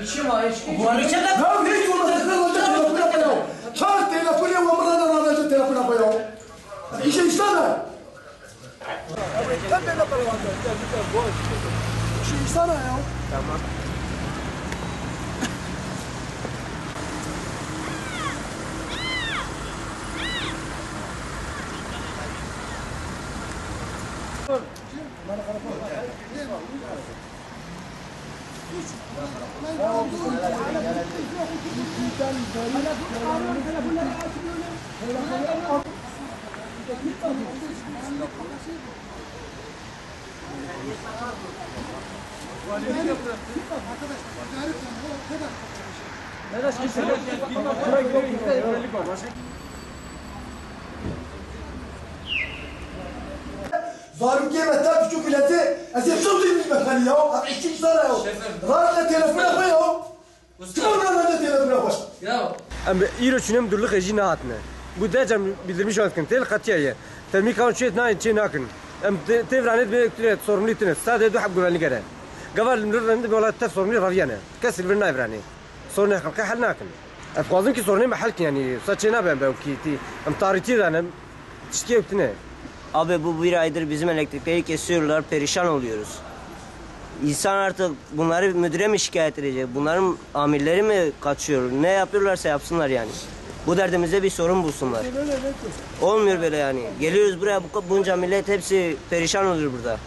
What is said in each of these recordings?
İçim var, içki. Bu arada içeride. Ya ne diyorlar? Telefonu yapıyor. Çak telefonu yapmadan aracı telefonu yapıyor. İşe işleme. Sen de ne para var? İşe işleme ya. Tamam. Zarım kıymetten küçük milleti eziyetçi değil mi efendim ya? Abi iki işler ya. Rahatla telefonu yapma ya. Çıkarın lan telefonu yapma. Ya. Em îro çûnem durluq jî nehatine. Bu decem bildirmiş olkin tel qetiye. Temî kan çêt nayên çê nakin. Em tevranê bê ektirê sorumlî tune. Sadê du heb güvenlî gere. Geval mirrende bi welat te sorumlî raviyane. Kesî bir nayvranî. Sorunê xelqê hel nakin. Em xwazim ki sorunê me helkin yani. Sa çê nabem be wekî em tarîtî danem. Tiştî ew Abi bu bir aydır bizim elektrikleri kesiyorlar, perişan oluyoruz. İnsan artık bunları müdüre mi şikayet edecek? Bunların amirleri mi kaçıyor? Ne yapıyorlarsa yapsınlar yani. Bu derdimize bir sorun bulsunlar. Olmuyor böyle yani. Geliyoruz buraya bunca millet hepsi perişan oluyor burada.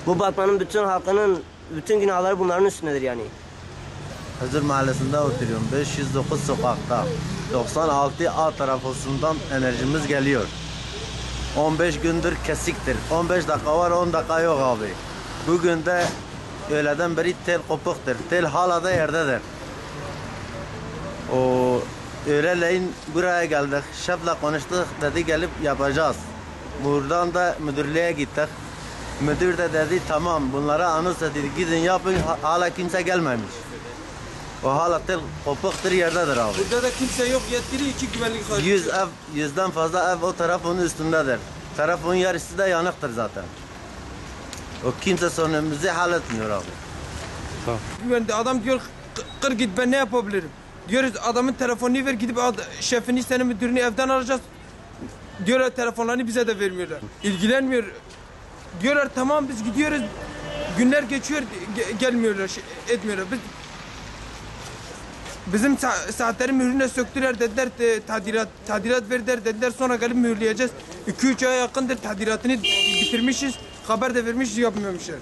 Bu Batman'ın bütün halkının bütün günahları bunların üstündedir yani. Hızır Mahallesi'nde oturuyorum. 509 sokakta. 96 A tarafından enerjimiz geliyor. 15 gündür kesiktir. 15 dakika var, 10 dakika yok abi. Bugün de öğleden beri tel kopuktur. Tel hala da yerdedir. O öğleleyin buraya geldik. Şefle konuştuk. Dedi gelip yapacağız. Buradan da müdürlüğe gittik. Müdür de dedi tamam bunlara anons edildi. Gidin yapın. Hala kimse gelmemiş. O hala tel kopuktur yerdedir abi. Burada da kimse yok, yetkili 2 güvenlik var. 100'den fazla ev o tarafın üstündedir. Tarafın yarısı da yanıktır zaten. O kimse sorunumuzu halletmiyor abi. Güvende adam diyor kır git ben ne yapabilirim? Diyoruz adamın telefonunu ver gidip şefini senin müdürünü evden alacağız. Diyorlar telefonlarını bize de vermiyorlar. İlgilenmiyor. Diyorlar tamam biz gidiyoruz. Günler geçiyor gelmiyorlar etmiyorlar. Bizim saatlerin mühürüne söktüler dediler tadilat verdiler dediler sonra gelip mühürleyeceğiz. 2-3 aya yakındır tadilatını bitirmişiz. Haber de vermişiz yapmıyormuşlar.